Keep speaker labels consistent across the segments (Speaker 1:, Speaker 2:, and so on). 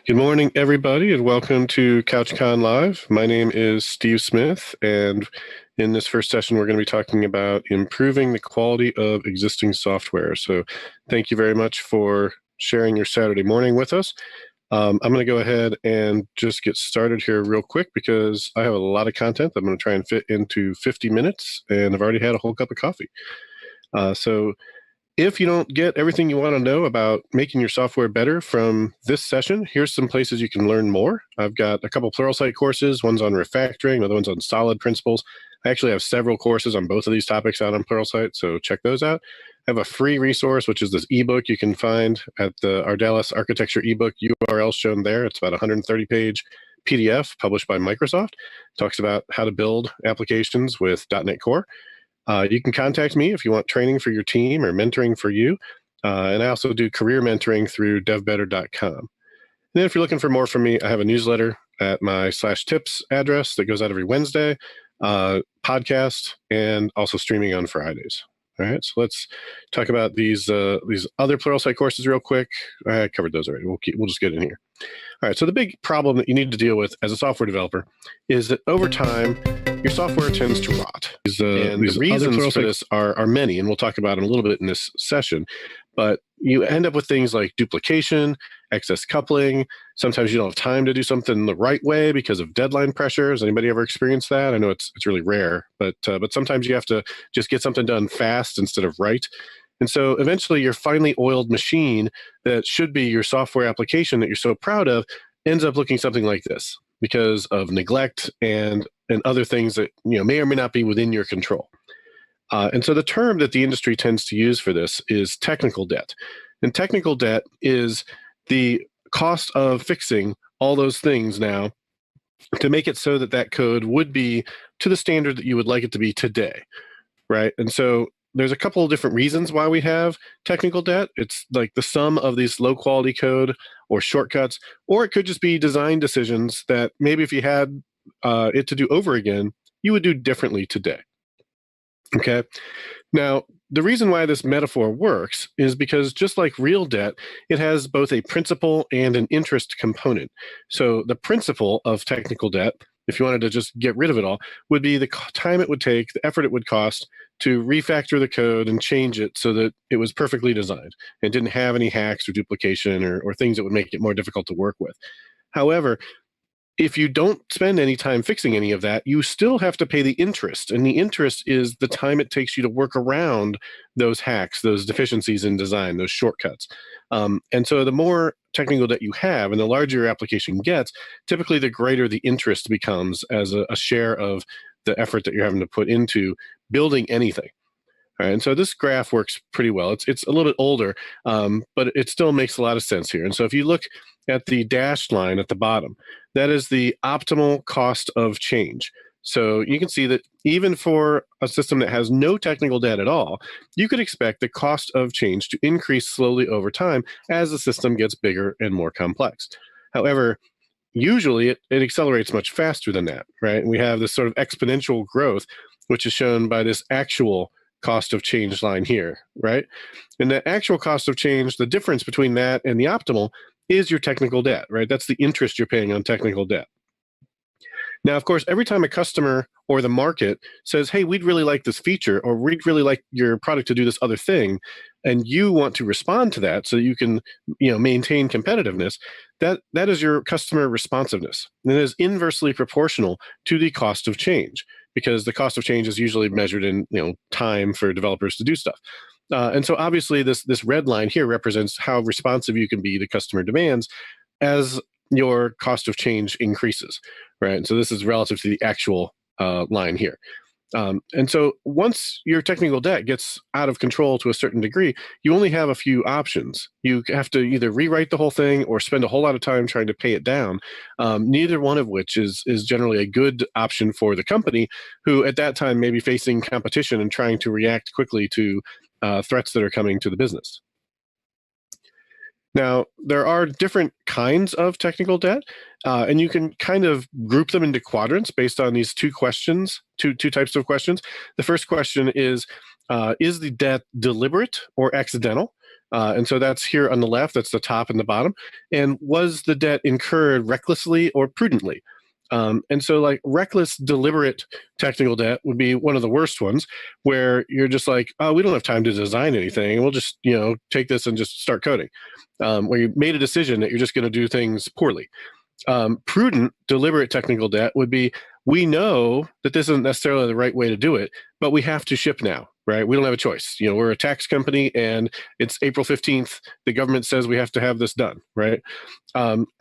Speaker 1: Good morning, everybody, and welcome to CouchCon Live. My name is Steve Smith, and in this first session, we're going to be talking about improving the quality of existing software. So thank you very much for sharing your Saturday morning with us. I'm going to go ahead and just get started here real quick because I have a lot of content that I'm going to try and fit into 50 minutes, and I've already had a whole cup of coffee. So if you don't get everything you want to know about making your software better from this session, here's some places you can learn more. I've got a couple Pluralsight courses. One's on refactoring, another one's on solid principles. I actually have several courses on both of these topics out on Pluralsight, so check those out. I have a free resource, which is this ebook you can find at the Ardalis Architecture ebook URL shown there. It's about a 130-page PDF published by Microsoft. It talks about how to build applications with .NET Core. You can contact me if you want training for your team or mentoring for you. And I also do career mentoring through devbetter.com. And then if you're looking for more from me, I have a newsletter at my /tips address that goes out every Wednesday, podcast, and also streaming on Fridays. All right, so let's talk about these other Pluralsight courses real quick. I covered those already. We'll just get in here. All right, so the big problem that you need to deal with as a software developer is that over time, your software tends to rot. These reasons for this are many, and we'll talk about them a little bit in this session. But you end up with things like duplication, excess coupling. Sometimes you don't have time to do something the right way because of deadline pressure. Has anybody ever experienced that? I know it's really rare, but sometimes you have to just get something done fast instead of right. And so eventually your finely oiled machine that should be your software application that you're so proud of ends up looking something like this because of neglect and other things that may or may not be within your control. And so the term that the industry tends to use for this is technical debt. And technical debt is the cost of fixing all those things now to make it so that that code would be to the standard that you would like it to be today, right? And so there's a couple of different reasons why we have technical debt. It's like the sum of these low quality code or shortcuts, or it could just be design decisions that maybe if you had it to do over again, you would do differently today. Okay. Now, the reason why this metaphor works is because just like real debt, it has both a principal and an interest component. So the principal of technical debt, if you wanted to just get rid of it all, would be the time it would take, the effort it would cost to refactor the code and change it so that it was perfectly designed and didn't have any hacks or duplication or things that would make it more difficult to work with. However, if you don't spend any time fixing any of that, you still have to pay the interest. And the interest is the time it takes you to work around those hacks, those deficiencies in design, those shortcuts. And so the more technical debt you have and the larger your application gets, typically the greater the interest becomes as a share of the effort that you're having to put into building anything. All right, and so this graph works pretty well. It's a little bit older, but it still makes a lot of sense here. And so if you look at the dashed line at the bottom, that is the optimal cost of change. So you can see that even for a system that has no technical debt at all, you could expect the cost of change to increase slowly over time as the system gets bigger and more complex. However, usually it accelerates much faster than that, right? And we have this sort of exponential growth, which is shown by this actual cost of change line here, right? And the actual cost of change, the difference between that and the optimal is your technical debt, right? That's the interest you're paying on technical debt. Now, of course, every time a customer or the market says, hey, we'd really like this feature, or we'd really like your product to do this other thing, and you want to respond to that so you can maintain competitiveness, that is your customer responsiveness. And it is inversely proportional to the cost of change, because the cost of change is usually measured in time for developers to do stuff. And so obviously this red line here represents how responsive you can be to customer demands as your cost of change increases, right? And so this is relative to the actual line here. And so once your technical debt gets out of control to a certain degree, you only have a few options. You have to either rewrite the whole thing or spend a whole lot of time trying to pay it down, neither one of which is generally a good option for the company, who at that time may be facing competition and trying to react quickly to threats that are coming to the business. Now, there are different kinds of technical debt, and you can kind of group them into quadrants based on these two questions, two types of questions. The first question is the debt deliberate or accidental? And so that's here on the left, that's the top and the bottom. And was the debt incurred recklessly or prudently? And so like reckless, deliberate technical debt would be one of the worst ones, where you're just like, oh, we don't have time to design anything. We'll just, take this and just start coding. Where you made a decision that you're just going to do things poorly. Prudent, deliberate technical debt would be, we know that this isn't necessarily the right way to do it, but we have to ship now, right? We don't have a choice. We're a tax company and it's April 15th. The government says we have to have this done, right?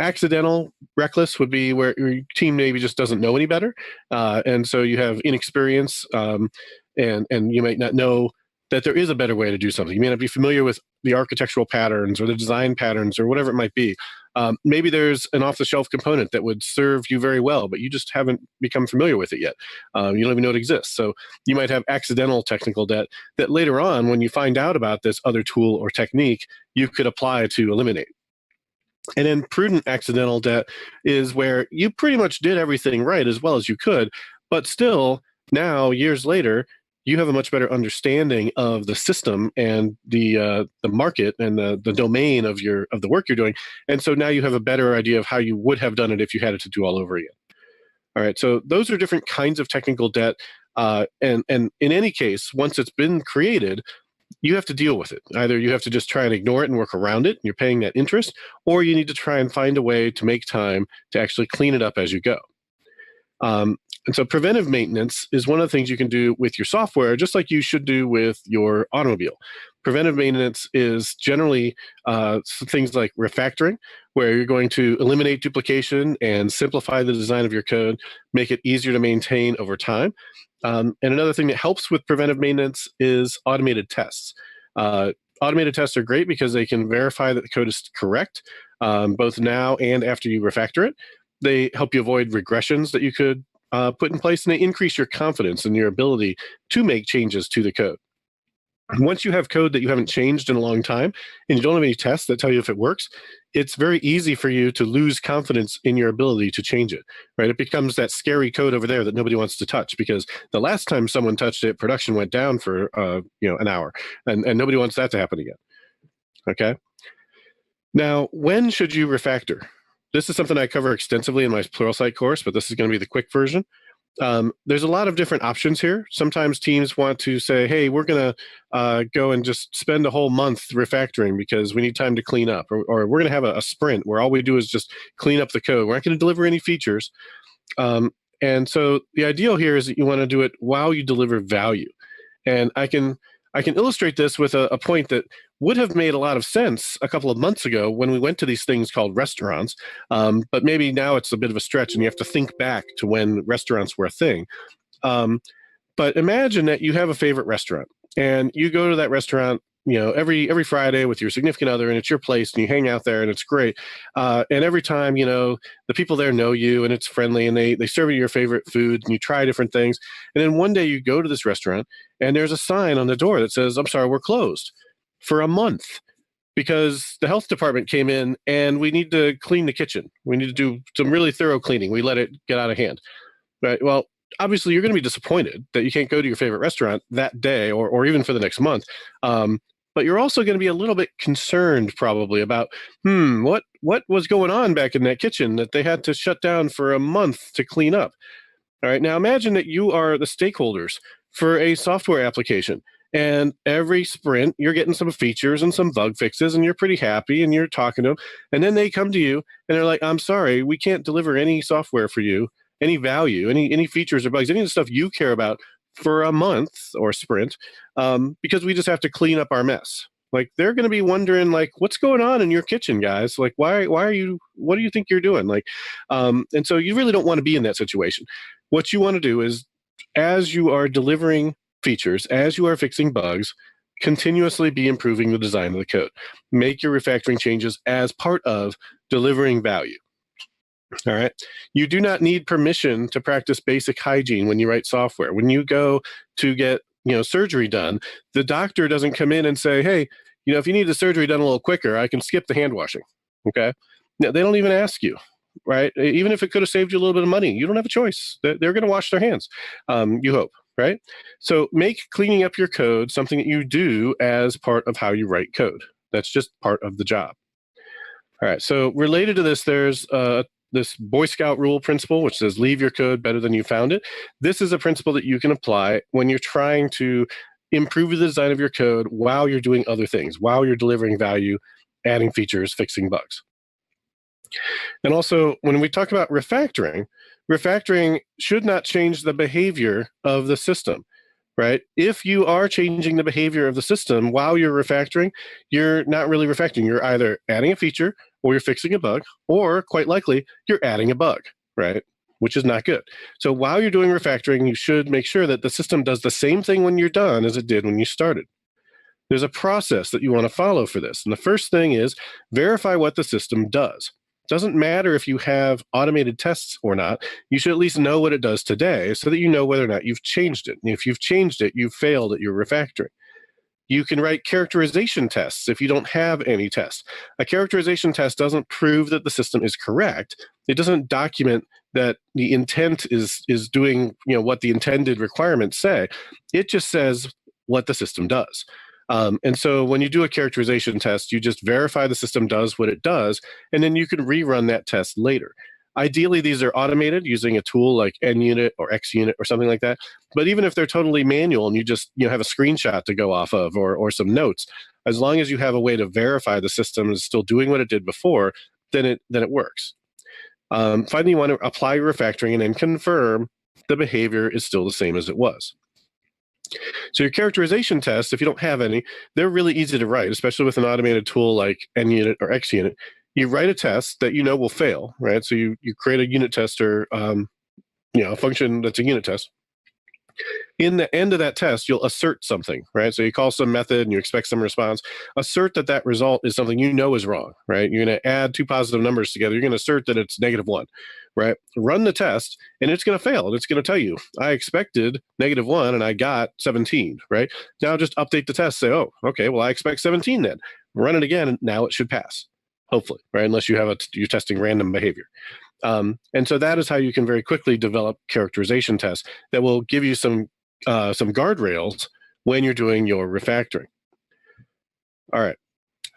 Speaker 1: Accidental, reckless would be where your team maybe just doesn't know any better. And so you have inexperience, and you might not know that there is a better way to do something. You may not be familiar with the architectural patterns or the design patterns or whatever it might be. Maybe there's an off-the-shelf component that would serve you very well, but you just haven't become familiar with it yet. You don't even know it exists. So you might have accidental technical debt that later on, when you find out about this other tool or technique, you could apply to eliminate. And then prudent accidental debt is where you pretty much did everything right as well as you could, but still now, years later, you have a much better understanding of the system and the market and the domain of the work you're doing. And so now you have a better idea of how you would have done it if you had it to do all over again. All right, so those are different kinds of technical debt. And in any case, once it's been created, you have to deal with it. Either you have to just try and ignore it and work around it, and you're paying that interest, or you need to try and find a way to make time to actually clean it up as you go. And so preventive maintenance is one of the things you can do with your software, just like you should do with your automobile. Preventive maintenance is generally things like refactoring, where you're going to eliminate duplication and simplify the design of your code, make it easier to maintain over time. And another thing that helps with preventive maintenance is automated tests. Automated tests are great because they can verify that the code is correct, both now and after you refactor it. They help you avoid regressions that you could put in place, and they increase your confidence in your ability to make changes to the code. Once you have code that you haven't changed in a long time, and you don't have any tests that tell you if it works, it's very easy for you to lose confidence in your ability to change it, right? It becomes that scary code over there that nobody wants to touch, because the last time someone touched it, production went down for an hour, and nobody wants that to happen again. Okay. Now, when should you refactor? This is something I cover extensively in my Pluralsight course, but this is going to be the quick version. There's a lot of different options here. Sometimes teams want to say, hey, we're going to go and just spend a whole month refactoring because we need time to clean up. Or we're going to have a sprint where all we do is just clean up the code. We're not going to deliver any features. And so the ideal here is that you want to do it while you deliver value. And I can illustrate this with a point that would have made a lot of sense a couple of months ago when we went to these things called restaurants. But maybe now it's a bit of a stretch and you have to think back to when restaurants were a thing. But imagine that you have a favorite restaurant and you go to that restaurant, every Friday with your significant other, and it's your place and you hang out there and it's great. And every time, the people there know you and it's friendly and they serve you your favorite foods and you try different things. And then one day you go to this restaurant and there's a sign on the door that says, I'm sorry, we're closed for a month because the health department came in and we need to clean the kitchen. We need to do some really thorough cleaning. We let it get out of hand. Right. Well, obviously you're going to be disappointed that you can't go to your favorite restaurant that day or even for the next month. But you're also going to be a little bit concerned probably about, what was going on back in that kitchen that they had to shut down for a month to clean up? All right. Now imagine that you are the stakeholders for a software application. And every sprint, you're getting some features and some bug fixes, and you're pretty happy, and you're talking to them. And then they come to you, and they're like, I'm sorry, we can't deliver any software for you, any value, any features or bugs, any of the stuff you care about for a month or sprint, because we just have to clean up our mess. Like, they're going to be wondering, like, what's going on in your kitchen, guys? Like, why are you, what do you think you're doing? Like, and so you really don't want to be in that situation. What you want to do is, as you are delivering features, as you are fixing bugs, continuously be improving the design of the code. Make your refactoring changes as part of delivering value. All right. You do not need permission to practice basic hygiene when you write software. When you go to get surgery done, the doctor doesn't come in and say, hey, if you need the surgery done a little quicker, I can skip the hand washing. Okay. No, they don't even ask you. Right. Even if it could have saved you a little bit of money, you don't have a choice. They're going to wash their hands. You hope. Right? So make cleaning up your code something that you do as part of how you write code. That's just part of the job. All right, so related to this, there's this Boy Scout rule principle, which says leave your code better than you found it. This is a principle that you can apply when you're trying to improve the design of your code while you're doing other things, while you're delivering value, adding features, fixing bugs. And also, when we talk about refactoring, refactoring should not change the behavior of the system, right? If you are changing the behavior of the system while you're refactoring, you're not really refactoring. You're either adding a feature or you're fixing a bug, or quite likely, you're adding a bug, right? Which is not good. So while you're doing refactoring, you should make sure that the system does the same thing when you're done as it did when you started. There's a process that you want to follow for this. And the first thing is verify what the system does. It doesn't matter if you have automated tests or not. You should at least know what it does today so that you know whether or not you've changed it. And if you've changed it, you've failed at your refactoring. You can write characterization tests if you don't have any tests. A characterization test doesn't prove that the system is correct. It doesn't document that the intent is doing what the intended requirements say. It just says what the system does. And so when you do a characterization test, you just verify the system does what it does, and then you can rerun that test later. Ideally, these are automated using a tool like NUnit or XUnit or something like that. But even if they're totally manual and you just have a screenshot to go off of or some notes, as long as you have a way to verify the system is still doing what it did before, then it works. Finally, you want to apply your refactoring and then confirm the behavior is still the same as it was. So your characterization tests, if you don't have any, they're really easy to write, especially with an automated tool like NUnit or XUnit. You write a test that will fail, right? So you create a unit test or a function that's a unit test. In the end of that test, you'll assert something, right? So you call some method and you expect some response. Assert that result is something is wrong, right? You're going to add two positive numbers together. You're going to assert that it's -1, right? Run the test, and it's going to fail. And it's going to tell you, I expected -1 and I got 17, right? Now just update the test. Say, oh, okay, well, I expect 17 then. Run it again, and now it should pass, hopefully, right? Unless you're testing random behavior. And so that is how you can very quickly develop characterization tests that will give you some guardrails when you're doing your refactoring. All right.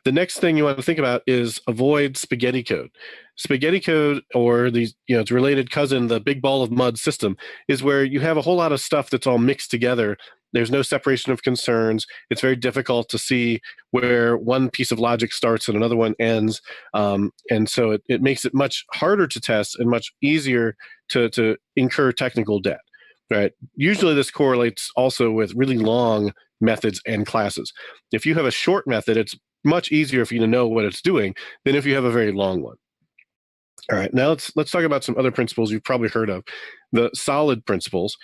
Speaker 1: The next thing you want to think about is avoid spaghetti code. Spaghetti code, or its related cousin, the big ball of mud system, is where you have a whole lot of stuff that's all mixed together. There's no separation of concerns. It's very difficult to see where one piece of logic starts and another one ends. And so it makes it much harder to test and much easier to incur technical debt. Right? Usually this correlates also with really long methods and classes. If you have a short method, it's much easier for you to know what it's doing than if you have a very long one. All right, now let's talk about some other principles you've probably heard of. The solid principles.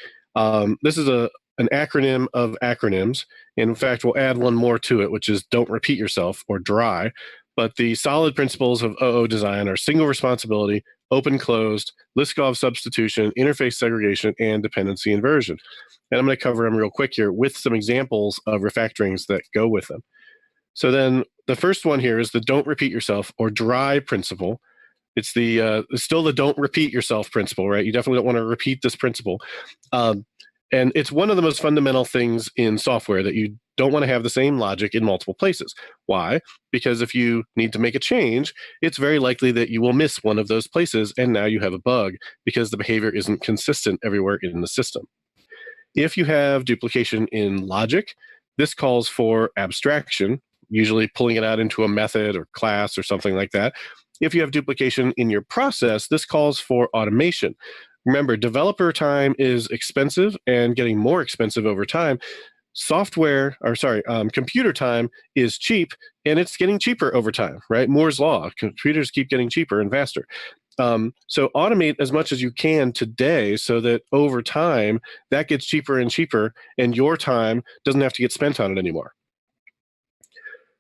Speaker 1: This is an acronym of acronyms. In fact, we'll add one more to it, which is don't repeat yourself, or DRY. But the solid principles of OO design are single responsibility, OpenClosed, Liskov substitution, interface segregation, and dependency inversion. And I'm going to cover them real quick here with some examples of refactorings that go with them. So then the first one here is the don't repeat yourself, or DRY principle. It's still the don't repeat yourself principle, right? You definitely don't want to repeat this principle. And it's one of the most fundamental things in software, that you don't want to have the same logic in multiple places. Why? Because if you need to make a change, it's very likely that you will miss one of those places, and now you have a bug because the behavior isn't consistent everywhere in the system. If you have duplication in logic, this calls for abstraction, usually pulling it out into a method or class or something like that. If you have duplication in your process, this calls for automation. Remember, developer time is expensive and getting more expensive over time. Computer time is cheap, and it's getting cheaper over time, right? Moore's law. Computers keep getting cheaper and faster. So automate as much as you can today so that over time, that gets cheaper and cheaper, and your time doesn't have to get spent on it anymore.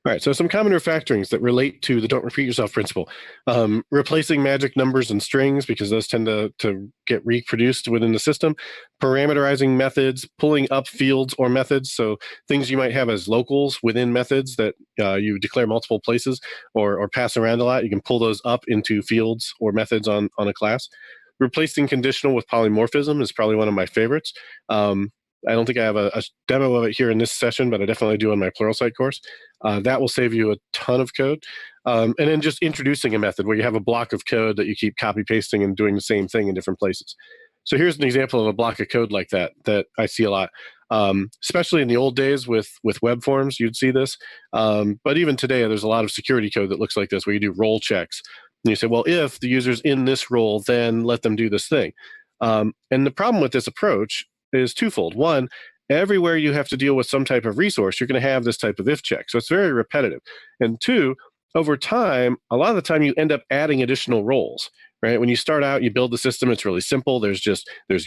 Speaker 1: All right, so some common refactorings that relate to the don't repeat yourself principle. Replacing magic numbers and strings, because those tend to get reproduced within the system. Parameterizing methods, pulling up fields or methods, so things you might have as locals within methods that you declare multiple places or pass around a lot. You can pull those up into fields or methods on a class. Replacing conditional with polymorphism is probably one of my favorites. I don't think I have a demo of it here in this session, but I definitely do on my Pluralsight course. That will save you a ton of code. And then just introducing a method where you have a block of code that you keep copy pasting and doing the same thing in different places. So here's an example of a block of code like that I see a lot. Especially in the old days with web forms, you'd see this. But even today, there's a lot of security code that looks like this, where you do role checks. And you say, well, if the user's in this role, then let them do this thing. And the problem with this approach is twofold. One, everywhere you have to deal with some type of resource, you're going to have this type of if check. So it's very repetitive. And two, over time, a lot of the time you end up adding additional roles. Right? When you start out, you build the system, it's really simple. There's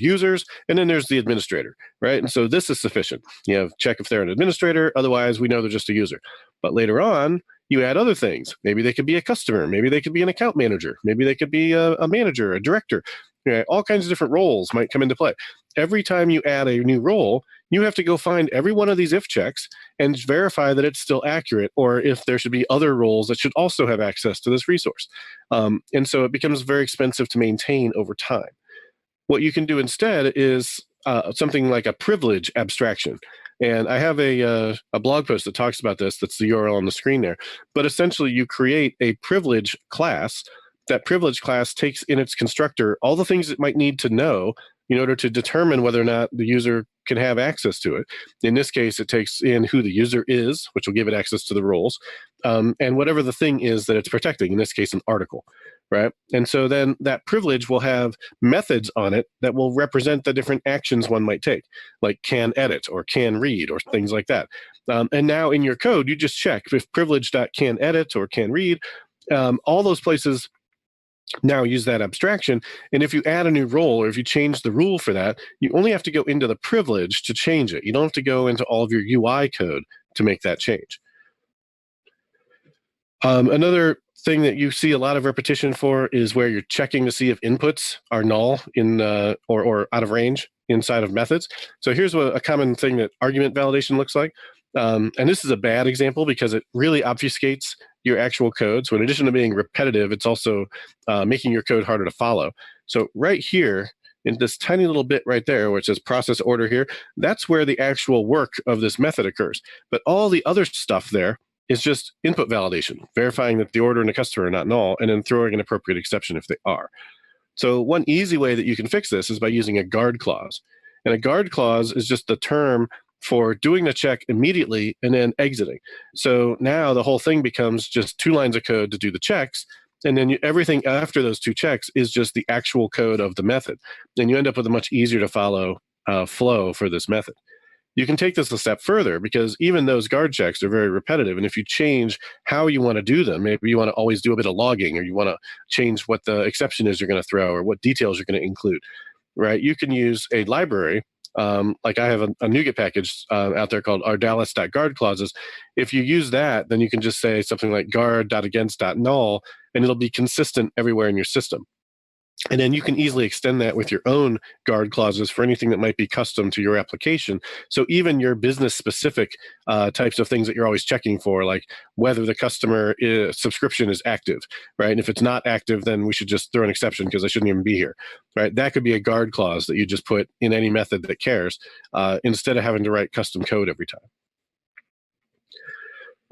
Speaker 1: users, and then there's the administrator, right? And so this is sufficient. You have check if they're an administrator, otherwise we know they're just a user. But later on, you add other things. Maybe they could be a customer, maybe they could be an account manager, maybe they could be a manager, a director. Right? All kinds of different roles might come into play. Every time you add a new role, you have to go find every one of these if checks and verify that it's still accurate, or if there should be other roles that should also have access to this resource. And so it becomes very expensive to maintain over time. What you can do instead is something like a privilege abstraction. And I have a blog post that talks about this. That's the URL on the screen there. But essentially, you create a privilege class. That privilege class takes in its constructor all the things it might need to know in order to determine whether or not the user can have access to it. In this case, it takes in who the user is, which will give it access to the roles, and whatever the thing is that it's protecting, in this case, an article, right? And so then that privilege will have methods on it that will represent the different actions one might take, like can edit or can read or things like that. And now in your code, you just check if privilege.can edit or can read, all those places now use that abstraction. And if you add a new role, or if you change the rule for that, you only have to go into the privilege to change it. You don't have to go into all of your UI code to make that change. Another thing that you see a lot of repetition for is where you're checking to see if inputs are null in or out of range inside of methods. So here's what a common thing that argument validation looks like. And this is a bad example because it really obfuscates your actual code. So in addition to being repetitive, it's also making your code harder to follow. So right here, in this tiny little bit right there, where it says process order here, that's where the actual work of this method occurs. But all the other stuff there is just input validation, verifying that the order and the customer are not null, and then throwing an appropriate exception if they are. So one easy way that you can fix this is by using a guard clause. And a guard clause is just the term for doing the check immediately and then exiting. So now the whole thing becomes just 2 lines of code to do the checks, and then everything after those 2 checks is just the actual code of the method. And you end up with a much easier to follow flow for this method. You can take this a step further, because even those guard checks are very repetitive. And if you change how you want to do them, maybe you want to always do a bit of logging, or you want to change what the exception is you're going to throw, or what details you're going to include, right? You can use a library. Like I have a NuGet package out there called ardalis.guard clauses. If you use that, then you can just say something like guard.against.null, and it'll be consistent everywhere in your system. And then you can easily extend that with your own guard clauses for anything that might be custom to your application. So even your business-specific types of things that you're always checking for, like whether the customer subscription is active, right? And if it's not active, then we should just throw an exception because I shouldn't even be here, right? That could be a guard clause that you just put in any method that cares, instead of having to write custom code every time.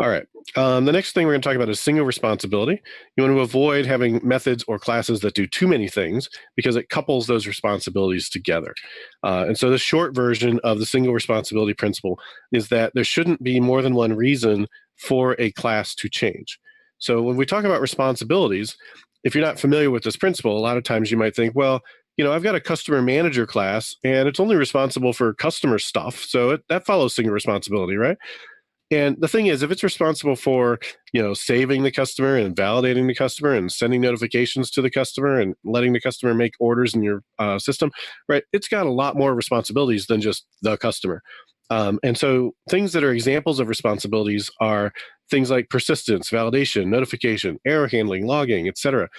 Speaker 1: All right. The next thing we're going to talk about is single responsibility. You want to avoid having methods or classes that do too many things, because it couples those responsibilities together. And so the short version of the single responsibility principle is that there shouldn't be more than one reason for a class to change. So when we talk about responsibilities, if you're not familiar with this principle, a lot of times you might think, well, I've got a customer manager class and it's only responsible for customer stuff. So that follows single responsibility, right? And the thing is, if it's responsible for, saving the customer and validating the customer and sending notifications to the customer and letting the customer make orders in your system, right, it's got a lot more responsibilities than just the customer. And so things that are examples of responsibilities are things like persistence, validation, notification, error handling, logging, etc.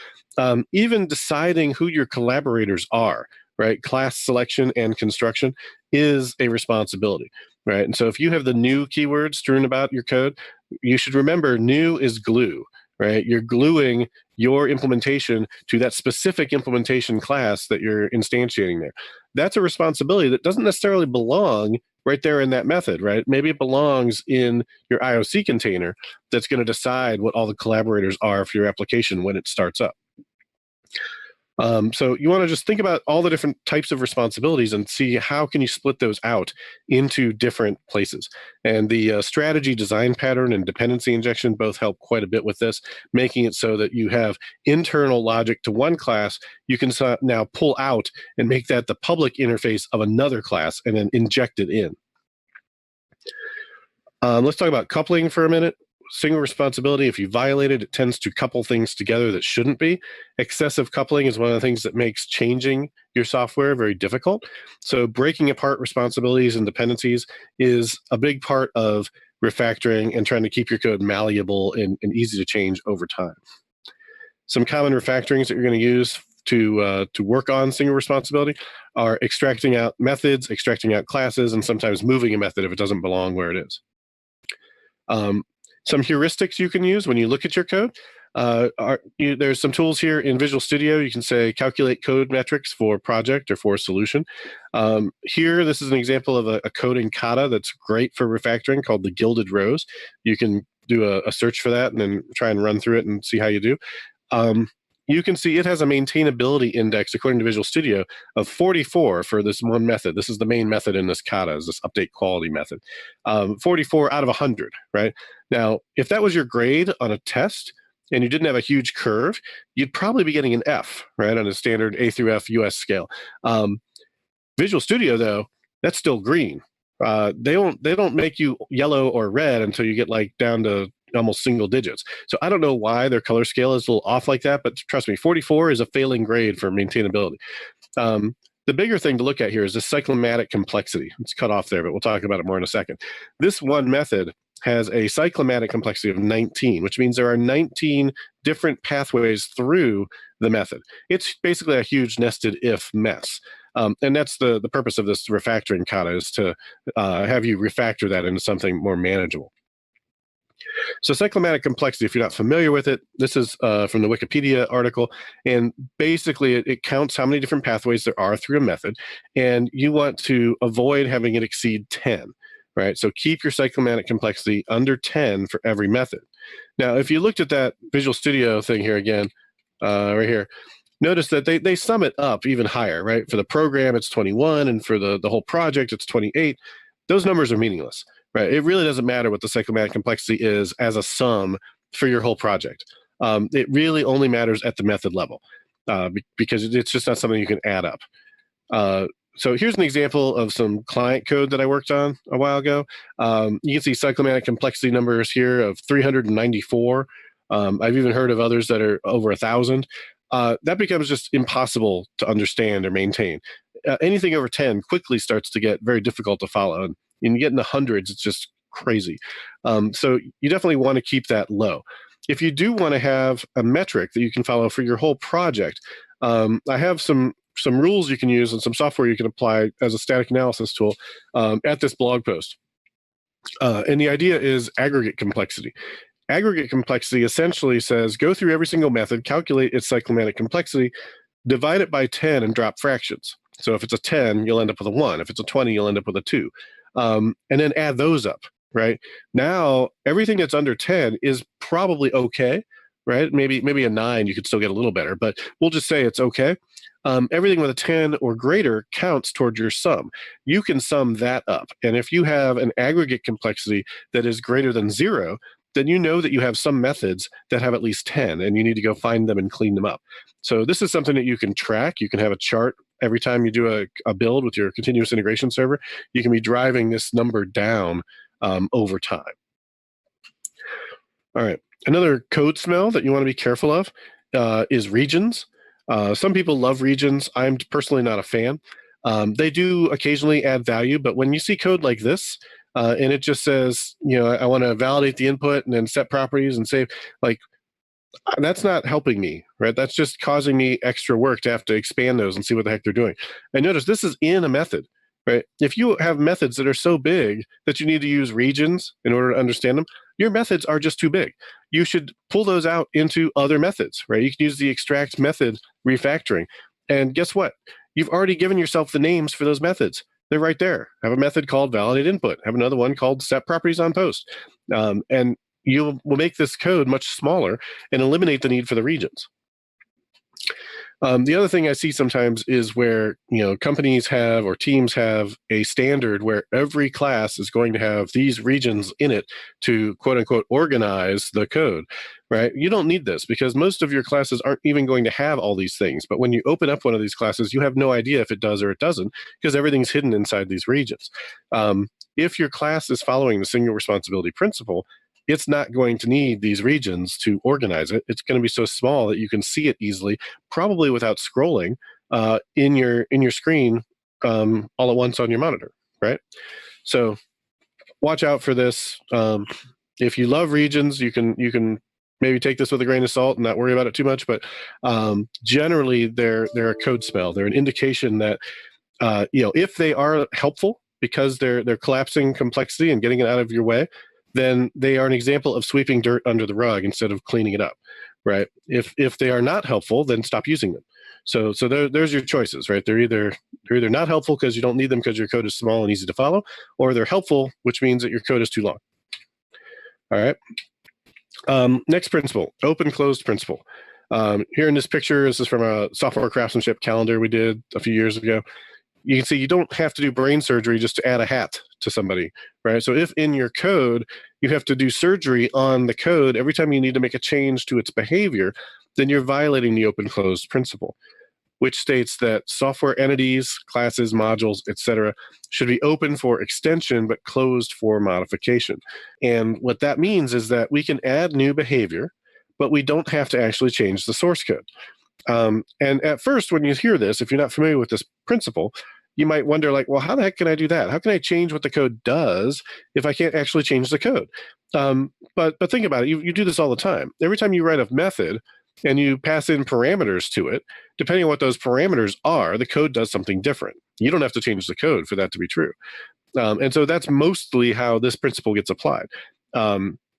Speaker 1: Even deciding who your collaborators are, right? Class selection and construction is a responsibility, right? And so if you have the new keywords strewn about your code, you should remember new is glue, right? You're gluing your implementation to that specific implementation class that you're instantiating there. That's a responsibility that doesn't necessarily belong right there in that method, right? Maybe it belongs in your IOC container that's going to decide what all the collaborators are for your application when it starts up. So you want to just think about all the different types of responsibilities and see how can you split those out into different places. And the strategy design pattern and dependency injection both help quite a bit with this, making it so that you have internal logic to one class you can now pull out and make that the public interface of another class and then inject it in. Let's talk about coupling for a minute. Single responsibility, if you violate it, it tends to couple things together that shouldn't be. Excessive coupling is one of the things that makes changing your software very difficult. So breaking apart responsibilities and dependencies is a big part of refactoring and trying to keep your code malleable and easy to change over time. Some common refactorings that you're going to use to work on single responsibility are extracting out methods, extracting out classes, and sometimes moving a method if it doesn't belong where it is. Some heuristics you can use when you look at your code. There's some tools here in Visual Studio. You can say calculate code metrics for project or for solution. Here, this is an example of a code in kata that's great for refactoring called the gilded rose. You can do a search for that and then try and run through it and see how you do. You can see it has a maintainability index, according to Visual Studio, of 44 for this one method. This is the main method in this kata, is this update quality method. 44 out of 100, right? Now, if that was your grade on a test and you didn't have a huge curve, you'd probably be getting an F, right, on a standard A through F US scale. Visual Studio, though, that's still green. They don't make you yellow or red until you get like down to almost single digits. So I don't know why their color scale is a little off like that, but trust me, 44 is a failing grade for maintainability. The bigger thing to look at here is the cyclomatic complexity. It's cut off there, but we'll talk about it more in a second. This one method has a cyclomatic complexity of 19, which means there are 19 different pathways through the method. It's basically a huge nested if mess. And that's the purpose of this refactoring kata, is to have you refactor that into something more manageable. So cyclomatic complexity, if you're not familiar with it, this is from the Wikipedia article, and basically it counts how many different pathways there are through a method, and you want to avoid having it exceed 10, right? So keep your cyclomatic complexity under 10 for every method. Now, if you looked at that Visual Studio thing here again, right here, notice that they sum it up even higher, right? For the program, it's 21, and for the whole project, it's 28. Those numbers are meaningless. Right. It really doesn't matter what the cyclomatic complexity is as a sum for your whole project. It really only matters at the method level because it's just not something you can add up. So here's an example of some client code that I worked on a while ago. You can see cyclomatic complexity numbers here of 394. I've even heard of others that are over 1,000. That becomes just impossible to understand or maintain. Anything over 10 quickly starts to get very difficult to follow. And you get in the hundreds, it's just crazy. So you definitely want to keep that low. If you do want to have a metric that you can follow for your whole project, I have some rules you can use and some software you can apply as a static analysis tool at this blog post. And the idea is aggregate complexity. Aggregate complexity essentially says go through every single method, calculate its cyclomatic complexity, divide it by 10 and drop fractions. So if it's a 10, you'll end up with a 1. If it's a 20, you'll end up with a 2. And then add those up, right? Now, everything that's under 10 is probably okay, right? Maybe a 9, you could still get a little better, but we'll just say it's okay. Everything with a 10 or greater counts toward your sum. You can sum that up. And if you have an aggregate complexity that is greater than 0, then you know that you have some methods that have at least 10, and you need to go find them and clean them up. So this is something that you can track. You can have a chart every time you do a build with your continuous integration server. You can be driving this number down over time. All right, another code smell that you want to be careful of is regions. Some people love regions. I'm personally not a fan. They do occasionally add value, but when you see code like this, and it just says, I want to validate the input and then set properties and save, like, that's not helping me, right? That's just causing me extra work to have to expand those and see what the heck they're doing. And notice this is in a method, right? If you have methods that are so big that you need to use regions in order to understand them, your methods are just too big. You should pull those out into other methods, right? You can use the extract method refactoring. And guess what? You've already given yourself the names for those methods. They're right there. Have a method called validate input. Have another one called set properties on post. And you will make this code much smaller and eliminate the need for the regions. The other thing I see sometimes is where companies have or teams have a standard where every class is going to have these regions in it to quote unquote organize the code, right? You don't need this because most of your classes aren't even going to have all these things. But when you open up one of these classes, you have no idea if it does or it doesn't because everything's hidden inside these regions. If your class is following the single responsibility principle, it's not going to need these regions to organize it. It's going to be so small that you can see it easily, probably without scrolling in your screen all at once on your monitor, right? So watch out for this. If you love regions, you can maybe take this with a grain of salt and not worry about it too much. But generally, they're a code smell. They're an indication that if they are helpful because they're collapsing complexity and getting it out of your way, then they are an example of sweeping dirt under the rug instead of cleaning it up, right? If they are not helpful, then stop using them. So there's your choices, right? They're either not helpful because you don't need them because your code is small and easy to follow, or they're helpful, which means that your code is too long. All right. Next principle, OpenClosed Principle. Here in this picture, this is from a software craftsmanship calendar we did a few years ago. You can see you don't have to do brain surgery just to add a hat to somebody, right? So if in your code, you have to do surgery on the code every time you need to make a change to its behavior, then you're violating the OpenClosed principle, which states that software entities, classes, modules, etc., should be open for extension, but closed for modification. And what that means is that we can add new behavior, but we don't have to actually change the source code. And at first, when you hear this, if you're not familiar with this principle, you might wonder, like, well, how the heck can I do that? How can I change what the code does if I can't actually change the code? But think about it. You do this all the time. Every time you write a method and you pass in parameters to it, depending on what those parameters are, the code does something different. You don't have to change the code for that to be true. And so that's mostly how this principle gets applied.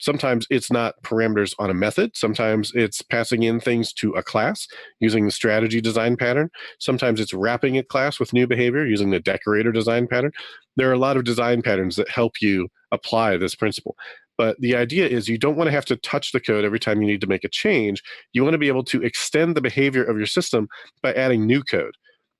Speaker 1: Sometimes it's not parameters on a method. Sometimes it's passing in things to a class using the strategy design pattern. Sometimes it's wrapping a class with new behavior using the decorator design pattern. There are a lot of design patterns that help you apply this principle. But the idea is you don't want to have to touch the code every time you need to make a change. You want to be able to extend the behavior of your system by adding new code.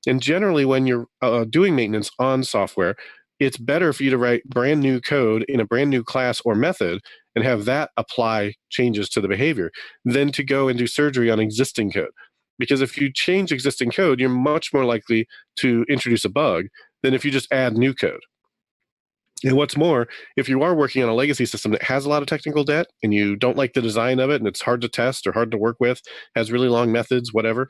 Speaker 1: And generally, when you're doing maintenance on software, it's better for you to write brand new code in a brand new class or method and have that apply changes to the behavior than to go and do surgery on existing code. Because if you change existing code, you're much more likely to introduce a bug than if you just add new code. And what's more, if you are working on a legacy system that has a lot of technical debt and you don't like the design of it and it's hard to test or hard to work with, has really long methods, whatever,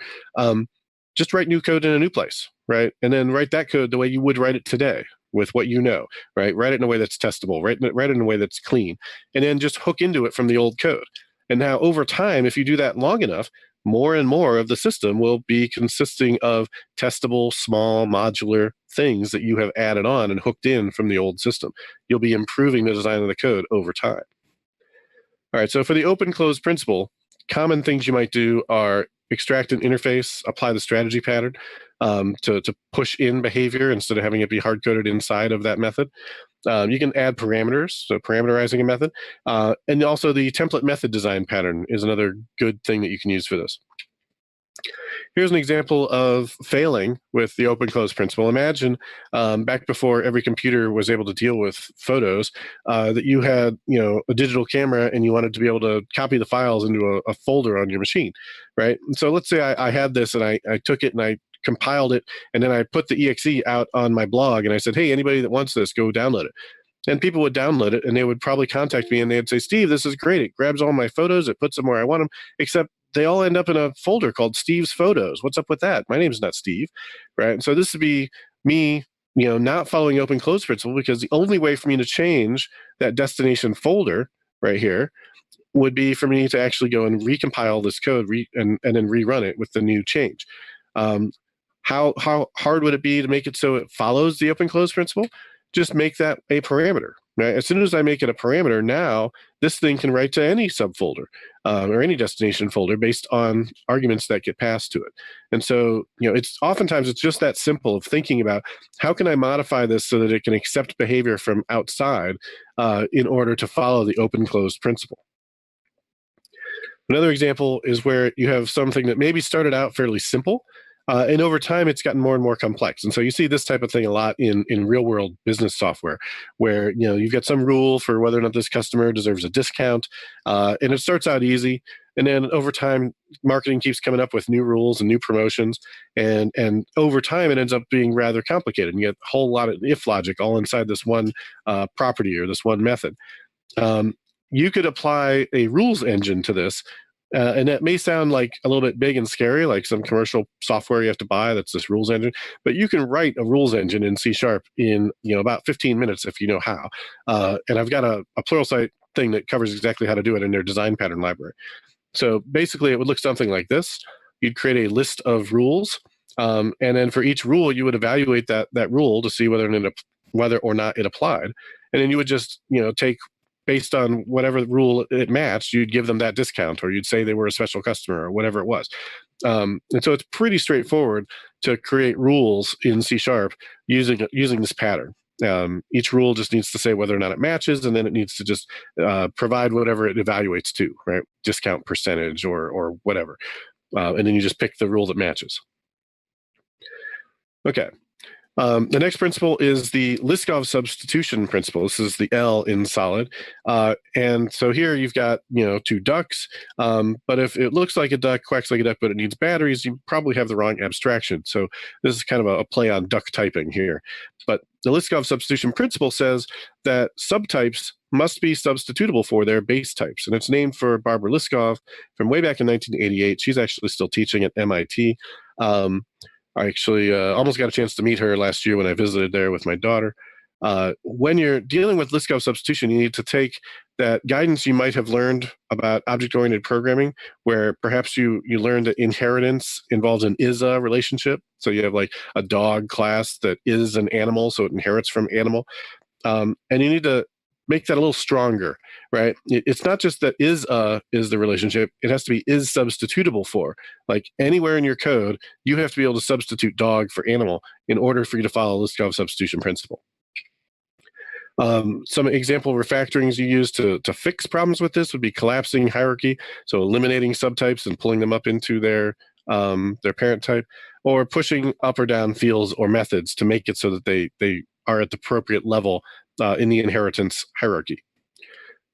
Speaker 1: just write new code in a new place, right? And then write that code the way you would write it today with what you know, right? Write it in a way that's testable, write it in a way that's clean, and then just hook into it from the old code. And now over time, if you do that long enough, more and more of the system will be consisting of testable, small, modular things that you have added on and hooked in from the old system. You'll be improving the design of the code over time. All right, so for the OpenClosed principle, common things you might do are extract an interface, apply the strategy pattern to push in behavior instead of having it be hard-coded inside of that method. You can add parameters, so parameterizing a method. And also the template method design pattern is another good thing that you can use for this. Here's an example of failing with the OpenClosed principle. Imagine back before every computer was able to deal with photos, that you had a digital camera and you wanted to be able to copy the files into a folder on your machine, right? And so let's say I had this and I took it and I compiled it and then I put the exe out on my blog and I said, hey, anybody that wants this, go download it. And people would download it and they would probably contact me and they'd say, Steve, this is great. It grabs all my photos, it puts them where I want them, except they all end up in a folder called Steve's Photos. What's up with that? My name's not Steve, right? And so this would be me, not following OpenClosed principle, because the only way for me to change that destination folder right here would be for me to actually go and recompile this code and then rerun it with the new change. How hard would it be to make it so it follows the OpenClosed principle? Just make that a parameter, Right? As soon as I make it a parameter, now this thing can write to any subfolder or any destination folder based on arguments that get passed to it. And so, it's oftentimes it's just that simple of thinking about how can I modify this so that it can accept behavior from outside in order to follow the open-closed principle. Another example is where you have something that maybe started out fairly simple, and over time it's gotten more and more complex. And so you see this type of thing a lot in real world business software, where you've got some rule for whether or not this customer deserves a discount, and it starts out easy, and then over time marketing keeps coming up with new rules and new promotions, and over time it ends up being rather complicated. And you get a whole lot of if logic all inside this one property or this one method. Um, you could apply a rules engine to this, and that may sound like a little bit big and scary, like some commercial software you have to buy that's this rules engine. But you can write a rules engine in C# in about 15 minutes if you know how. And I've got a Pluralsight thing that covers exactly how to do it in their design pattern library. So basically, it would look something like this. You'd create a list of rules, and then for each rule, you would evaluate that rule to see whether or not it applied, and then you would just take based on whatever rule it matched, you'd give them that discount, or you'd say they were a special customer, or whatever it was. And so it's pretty straightforward to create rules in C# using this pattern. Each rule just needs to say whether or not it matches, and then it needs to just provide whatever it evaluates to, right? Discount percentage or whatever. And then you just pick the rule that matches. Okay. The next principle is the Liskov substitution principle. This is the L in solid. And so here you've got, two ducks. But if it looks like a duck, quacks like a duck, but it needs batteries, you probably have the wrong abstraction. So this is kind of a play on duck typing here. But the Liskov substitution principle says that subtypes must be substitutable for their base types. And it's named for Barbara Liskov from way back in 1988. She's actually still teaching at MIT. I actually almost got a chance to meet her last year when I visited there with my daughter. When you're dealing with Liskov substitution, you need to take that guidance you might have learned about object-oriented programming, where perhaps you learned that inheritance involves an is-a relationship. So you have like a dog class that is an animal, so it inherits from animal. And you need to make that a little stronger, right? It's not just that is the relationship. It has to be is substitutable for. Like anywhere in your code, you have to be able to substitute dog for animal in order for you to follow Liskov substitution principle. Some example refactorings you use to fix problems with this would be collapsing hierarchy, so eliminating subtypes and pulling them up into their parent type, or pushing up or down fields or methods to make it so that they are at the appropriate level in the inheritance hierarchy.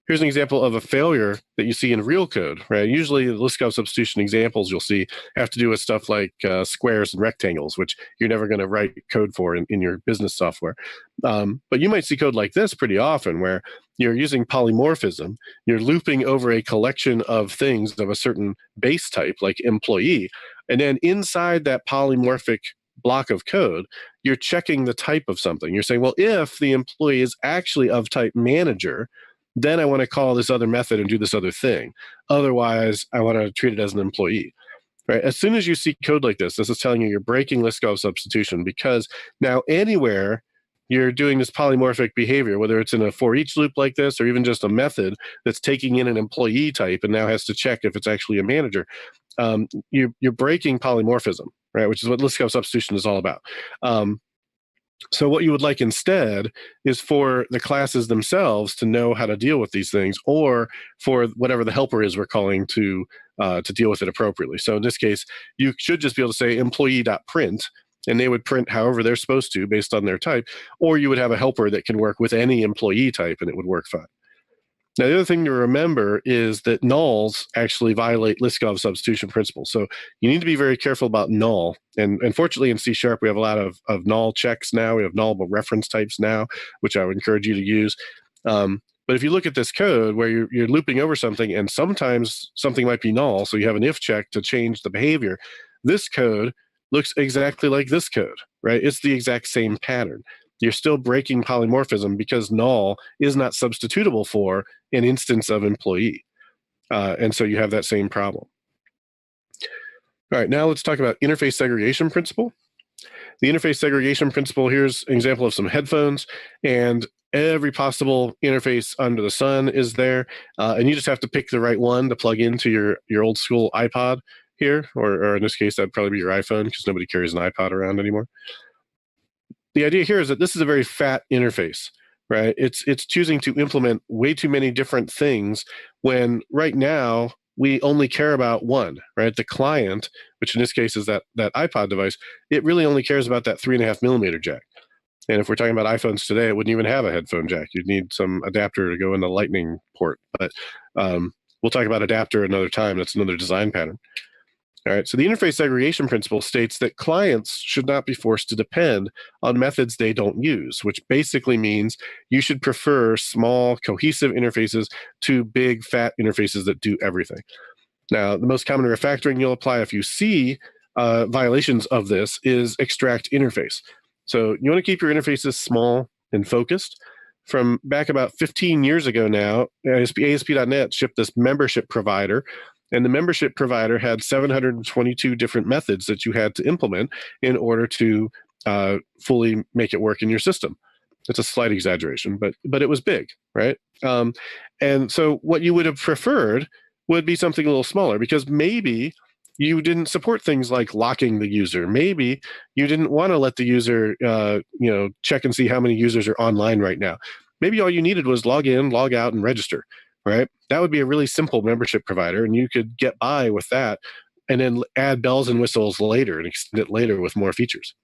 Speaker 1: Here's an example of a failure that you see in real code, right? Usually the Liskov substitution examples you'll see have to do with stuff like squares and rectangles, which you're never going to write code for in your business software. But you might see code like this pretty often, where you're using polymorphism. You're looping over a collection of things of a certain base type, like employee, and then inside that polymorphic block of code, you're checking the type of something. You're saying, well, if the employee is actually of type manager, then I want to call this other method and do this other thing. Otherwise, I want to treat it as an employee. Right? As soon as you see code like this is telling you you're breaking Liskov substitution, because now anywhere you're doing this polymorphic behavior, whether it's in a for each loop like this, or even just a method that's taking in an employee type and now has to check if it's actually a manager, you're breaking polymorphism, right? Which is what Liskov substitution is all about. So what you would like instead is for the classes themselves to know how to deal with these things, or for whatever the helper is we're calling to deal with it appropriately. So in this case, you should just be able to say employee.print, and they would print however they're supposed to based on their type, or you would have a helper that can work with any employee type and it would work fine. Now, the other thing to remember is that nulls actually violate Liskov substitution principle. So you need to be very careful about null. And fortunately in C#, we have a lot of null checks now. We have nullable reference types now, which I would encourage you to use. But if you look at this code where you're looping over something and sometimes something might be null, so you have an if check to change the behavior, this code looks exactly like this code, right? It's the exact same pattern. You're still breaking polymorphism because null is not substitutable for an instance of employee. And so you have that same problem. All right, now let's talk about interface segregation principle. The interface segregation principle, here's an example of some headphones. And Every possible interface under the sun is there, and you just have to pick the right one to plug into your old school iPod here, or in this case, that'd probably be your iPhone because nobody carries an iPod around anymore. The idea here is that this is a very fat interface, right? It's choosing to implement way too many different things when right now we only care about one, right? The client, which in this case is that iPod device, it really only cares about that 3.5mm jack. And if we're talking about iPhones today, it wouldn't even have a headphone jack. You'd need some adapter to go in the Lightning port. But we'll talk about adapter another time. That's another design pattern. All right, so the interface segregation principle states that clients should not be forced to depend on methods they don't use, which basically means you should prefer small, cohesive interfaces to big, fat interfaces that do everything. Now, the most common refactoring you'll apply if you see violations of this is extract interface. So you want to keep your interfaces small and focused. From back about 15 years ago now, ASP.NET shipped this membership provider, and the membership provider had 722 different methods that you had to implement in order to fully make it work in your system. It's a slight exaggeration, but it was big, right? And so what you would have preferred would be something a little smaller, because maybe you didn't support things like locking the user. Maybe you didn't want to let the user check and see how many users are online right now. Maybe all you needed was log in, log out, and register, right? That would be a really simple membership provider, and you could get by with that and then add bells and whistles later and extend it later with more features.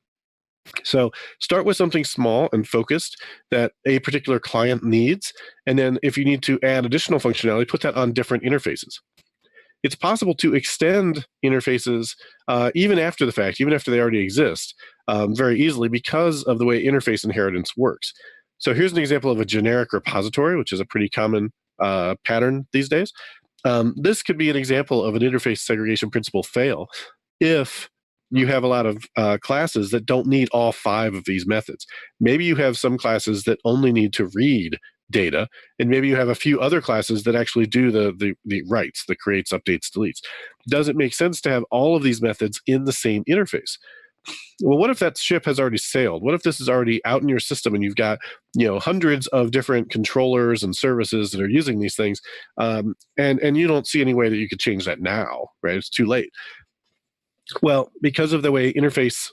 Speaker 1: So start with something small and focused that a particular client needs, and then if you need to add additional functionality, put that on different interfaces. It's possible to extend interfaces even after the fact, even after they already exist, very easily because of the way interface inheritance works. So here's an example of a generic repository, which is a pretty common pattern these days. This could be an example of an interface segregation principle fail if you have a lot of classes that don't need all 5 of these methods. Maybe you have some classes that only need to read data, and maybe you have a few other classes that actually do the writes, the creates, updates, deletes. Does it make sense to have all of these methods in the same interface? Well, what if that ship has already sailed? What if this is already out in your system and you've got hundreds of different controllers and services that are using these things, and you don't see any way that you could change that now, right? It's too late. Well, because of the way interface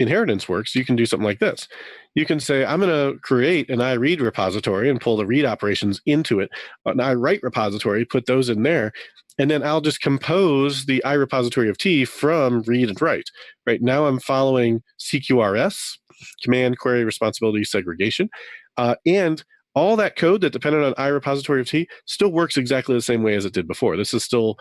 Speaker 1: inheritance works, you can do something like this. You can say, I'm going to create an iRead repository and pull the read operations into it, an iWrite repository, put those in there, and then I'll just compose the iRepository of T from read and write. Right now I'm following CQRS, command, query, responsibility, segregation, and all that code that depended on iRepository of T still works exactly the same way as it did before. This is still,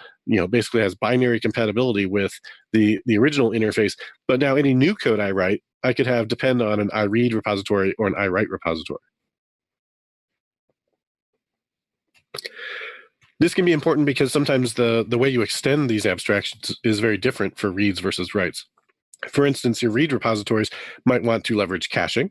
Speaker 1: basically has binary compatibility with the original interface. But now any new code I write, I could have depend on an iRead repository or an iWrite repository. This can be important because sometimes the way you extend these abstractions is very different for reads versus writes. For instance, your read repositories might want to leverage caching,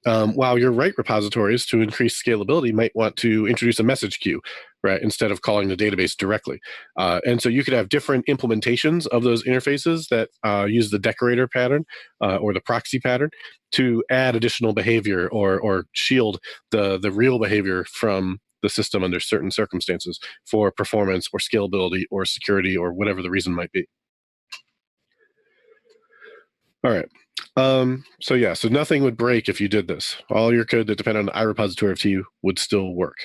Speaker 1: while your write repositories, to increase scalability, might want to introduce a message queue, right, instead of calling the database directly. And so you could have different implementations of those interfaces that use the decorator pattern or the proxy pattern to add additional behavior or shield the real behavior from the system under certain circumstances for performance or scalability or security or whatever the reason might be. All right. So nothing would break if you did this. All your code that depended on the iRepository of T would still work.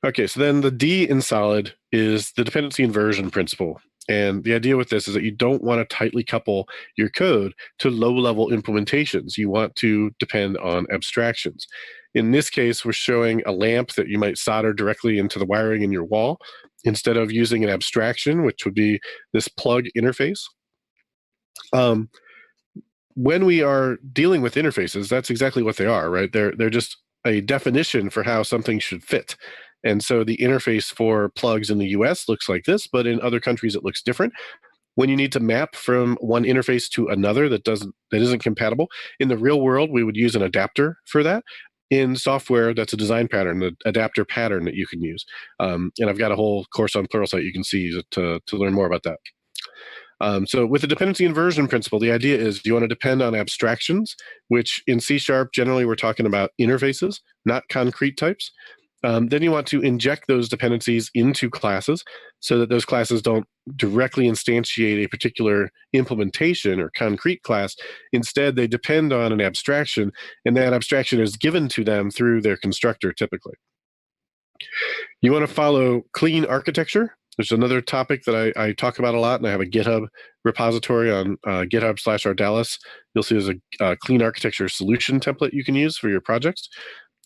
Speaker 1: Okay, so then the D in solid is the dependency inversion principle. And the idea with this is that you don't want to tightly couple your code to low-level implementations. You want to depend on abstractions. In this case, we're showing a lamp that you might solder directly into the wiring in your wall instead of using an abstraction, which would be this plug interface. When we are dealing with interfaces, that's exactly what they are, right? They're just a definition for how something should fit. And so the interface for plugs in the US looks like this, but in other countries it looks different. When you need to map from one interface to another that isn't compatible, in the real world we would use an adapter for that. In software, that's a design pattern, the adapter pattern that you can use. And I've got a whole course on Pluralsight you can see to learn more about that. So with the dependency inversion principle, the idea is you want to depend on abstractions, which in C# generally we're talking about interfaces, not concrete types. Then you want to inject those dependencies into classes so that those classes don't directly instantiate a particular implementation or concrete class. Instead, they depend on an abstraction, and that abstraction is given to them through their constructor typically. You want to follow clean architecture. There's another topic that I talk about a lot, and I have a GitHub repository on GitHub/Ardalis. You'll see there's a clean architecture solution template you can use for your projects.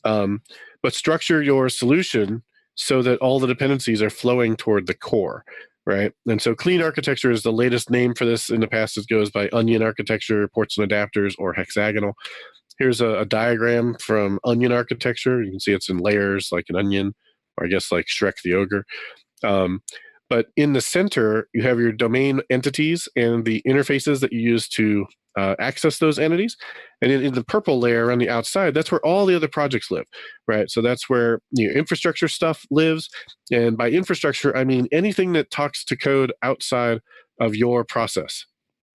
Speaker 1: But structure your solution so that all the dependencies are flowing toward the core, right? And so clean architecture is the latest name for this. In the past, it goes by onion architecture, ports and adapters, or hexagonal. Here's a diagram from onion architecture. You can see it's in layers like an onion, or I guess like Shrek the Ogre. But in the center, you have your domain entities and the interfaces that you use to access those entities. And in the purple layer on the outside, that's where all the other projects live, right? So that's where your infrastructure stuff lives. And by infrastructure, I mean anything that talks to code outside of your process.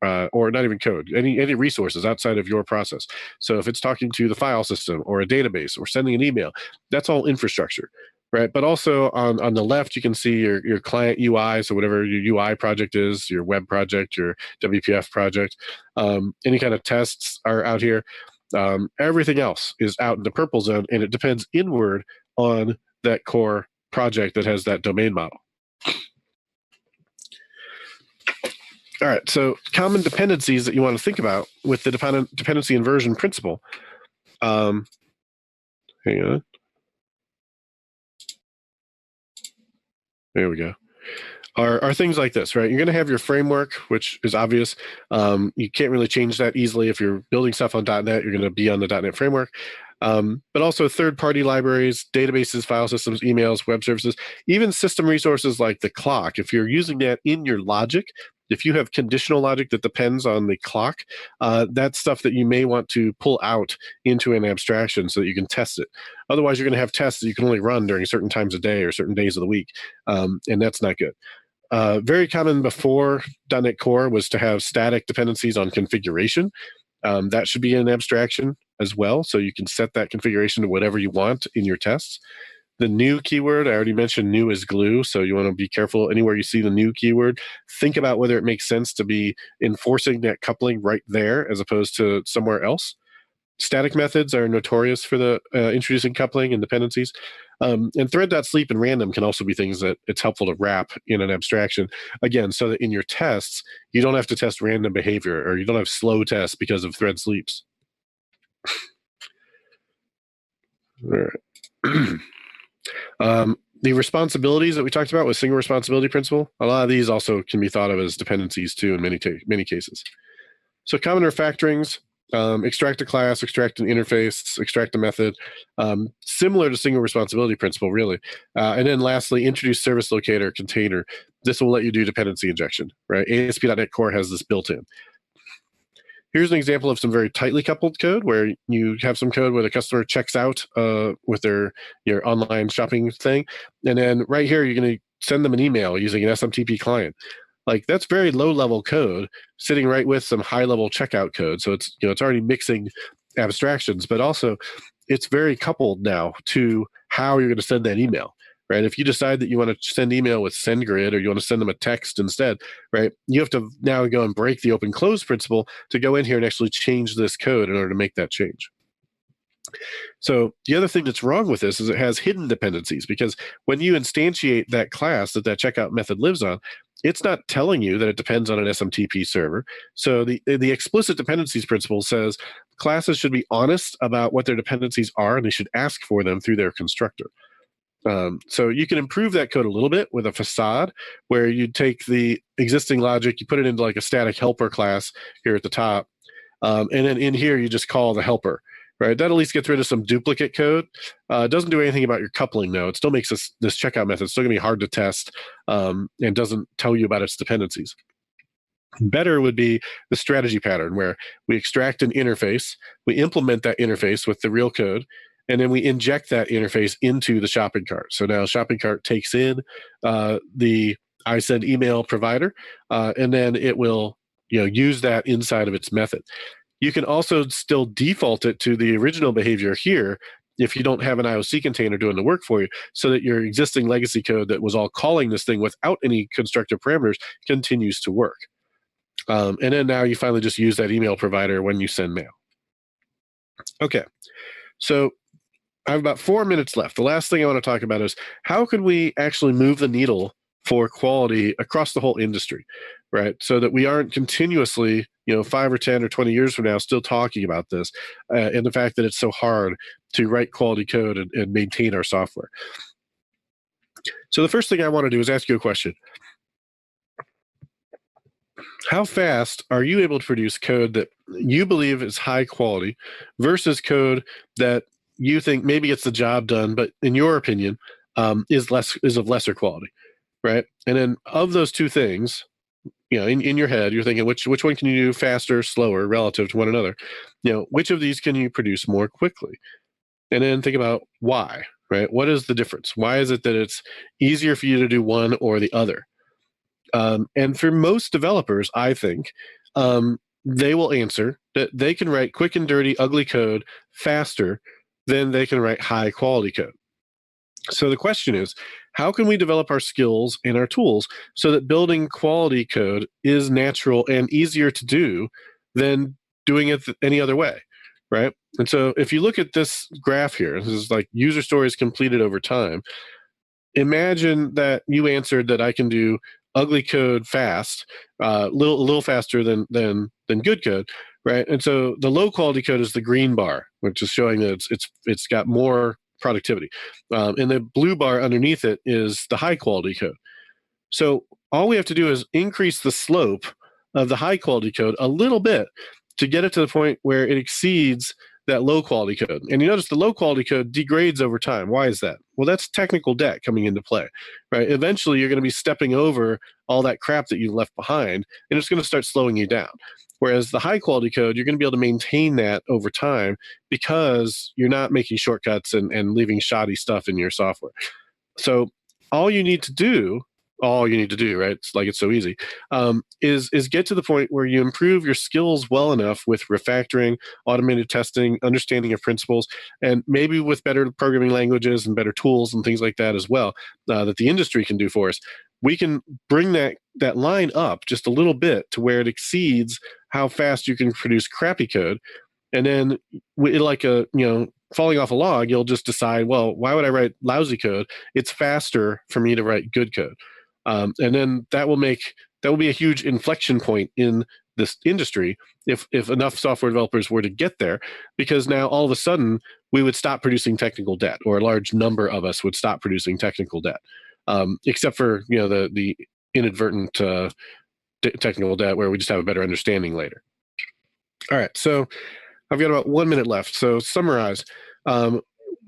Speaker 1: Or not even code, any resources outside of your process. So if it's talking to the file system or a database or sending an email, that's all infrastructure, right? But also on the left, you can see your client UI, so whatever your UI project is, your web project, your WPF project, any kind of tests are out here. Everything else is out in the purple zone, and it depends inward on that core project that has that domain model. All right, so common dependencies that you want to think about with the dependency inversion principle. Hang on. There we go. Are things like this, right? You're going to have your framework, which is obvious. You can't really change that easily. If you're building stuff on .NET, you're going to be on the .NET framework. But also third-party libraries, databases, file systems, emails, web services, even system resources like the clock. If you're using that in your logic, if you have conditional logic that depends on the clock, that's stuff that you may want to pull out into an abstraction so that you can test it. Otherwise, you're going to have tests that you can only run during certain times of day or certain days of the week, and that's not good. Very common before .NET Core was to have static dependencies on configuration. That should be an abstraction as well, so you can set that configuration to whatever you want in your tests. The new keyword, I already mentioned new is glue, so you want to be careful anywhere you see the new keyword. Think about whether it makes sense to be enforcing that coupling right there as opposed to somewhere else. Static methods are notorious for the introducing coupling and dependencies. And thread.sleep and random can also be things that it's helpful to wrap in an abstraction. Again, so that in your tests, you don't have to test random behavior or you don't have slow tests because of thread sleeps. All right. The responsibilities that we talked about with single responsibility principle, a lot of these also can be thought of as dependencies too in many cases. So common refactorings, extract a class, extract an interface, extract a method, similar to single responsibility principle, really. And then lastly, introduce service locator container. This will let you do dependency injection, right? ASP.NET Core has this built in. Here's an example of some very tightly coupled code where you have some code where the customer checks out with your online shopping thing. And then right here, you're going to send them an email using an SMTP client. Like that's very low level code sitting right with some high level checkout code. So it's, it's already mixing abstractions, but also it's very coupled now to how you're going to send that email. Right? If you decide that you want to send email with SendGrid or you want to send them a text instead, right? You have to now go and break the OpenClosed principle to go in here and actually change this code in order to make that change. So the other thing that's wrong with this is it has hidden dependencies because when you instantiate that class that checkout method lives on, it's not telling you that it depends on an SMTP server. So the explicit dependencies principle says classes should be honest about what their dependencies are and they should ask for them through their constructor. So you can improve that code a little bit with a facade where you take the existing logic, you put it into like a static helper class here at the top. And then in here, you just call the helper, right? That at least gets rid of some duplicate code. It doesn't do anything about your coupling though. It still makes this checkout method still gonna be hard to test and doesn't tell you about its dependencies. Better would be the strategy pattern where we extract an interface, we implement that interface with the real code, and then we inject that interface into the shopping cart. So now shopping cart takes in the I send email provider, and then it will use that inside of its method. You can also still default it to the original behavior here if you don't have an IOC container doing the work for you, so that your existing legacy code that was all calling this thing without any constructor parameters continues to work. And then now you finally just use that email provider when you send mail. Okay, so I have about 4 minutes left. The last thing I want to talk about is how could we actually move the needle for quality across the whole industry, right? So that we aren't continuously, 5 or 10 or 20 years from now still talking about this, and the fact that it's so hard to write quality code and maintain our software. So the first thing I want to do is ask you a question. How fast are you able to produce code that you believe is high quality versus code that you think maybe gets the job done, but in your opinion, is of lesser quality, right? And then of those two things, in your head, you're thinking which one can you do faster, slower, relative to one another? Which of these can you produce more quickly? And then think about why, right? What is the difference? Why is it that it's easier for you to do one or the other? And for most developers, I think, they will answer that they can write quick and dirty, ugly code faster than they can write high quality code. So the question is, how can we develop our skills and our tools so that building quality code is natural and easier to do than doing it any other way, right? And so if you look at this graph here, this is like user stories completed over time. Imagine that you answered that I can do ugly code fast, a little faster than good code, right? And so the low quality code is the green bar, which is showing that it's got more productivity, and the blue bar underneath it is the high quality code. So all we have to do is increase the slope of the high quality code a little bit to get it to the point where it exceeds that low quality code. And you notice the low quality code degrades over time. Why is that? Well, that's technical debt coming into play, right? Eventually, you're going to be stepping over all that crap that you left behind, and it's going to start slowing you down. Whereas the high quality code, you're going to be able to maintain that over time because you're not making shortcuts and leaving shoddy stuff in your software. So all you need to do, right? It's so easy, is get to the point where you improve your skills well enough with refactoring, automated testing, understanding of principles, and maybe with better programming languages and better tools and things like that as well, that the industry can do for us. We can bring that line up just a little bit to where it exceeds how fast you can produce crappy code. And then falling off a log, you'll just decide, well, why would I write lousy code? It's faster for me to write good code. And then that will be a huge inflection point in this industry if enough software developers were to get there, because now all of a sudden we would stop producing technical debt, or a large number of us would stop producing technical debt, except for the inadvertent technical debt where we just have a better understanding later. All right, so I've got about 1 minute left. So summarize.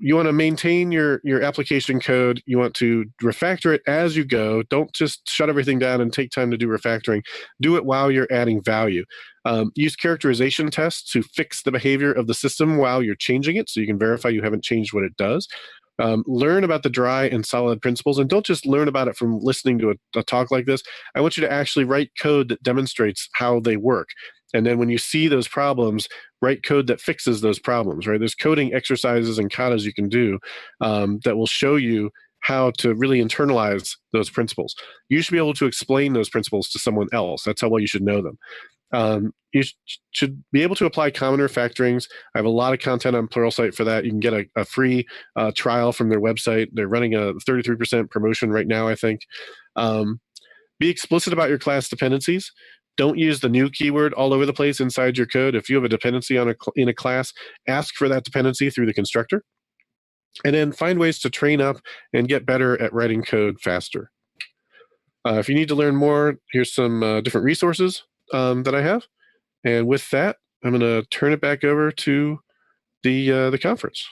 Speaker 1: You want to maintain your application code. You want to refactor it as you go. Don't just shut everything down and take time to do refactoring. Do it while you're adding value. Use characterization tests to fix the behavior of the system while you're changing it, so you can verify you haven't changed what it does. Learn about the dry and solid principles, and don't just learn about it from listening to a talk like this. I want you to actually write code that demonstrates how they work. And then when you see those problems, write code that fixes those problems, right? There's coding exercises and katas you can do that will show you how to really internalize those principles. You should be able to explain those principles to someone else. That's how well you should know them. You should be able to apply common refactorings. I have a lot of content on Pluralsight for that. You can get a free trial from their website. They're running a 33% promotion right now, I think. Be explicit about your class dependencies. Don't use the new keyword all over the place inside your code. If you have a dependency in a class, ask for that dependency through the constructor. And then find ways to train up and get better at writing code faster. If you need to learn more, here's some different resources that I have. And with that, I'm going to turn it back over to the conference.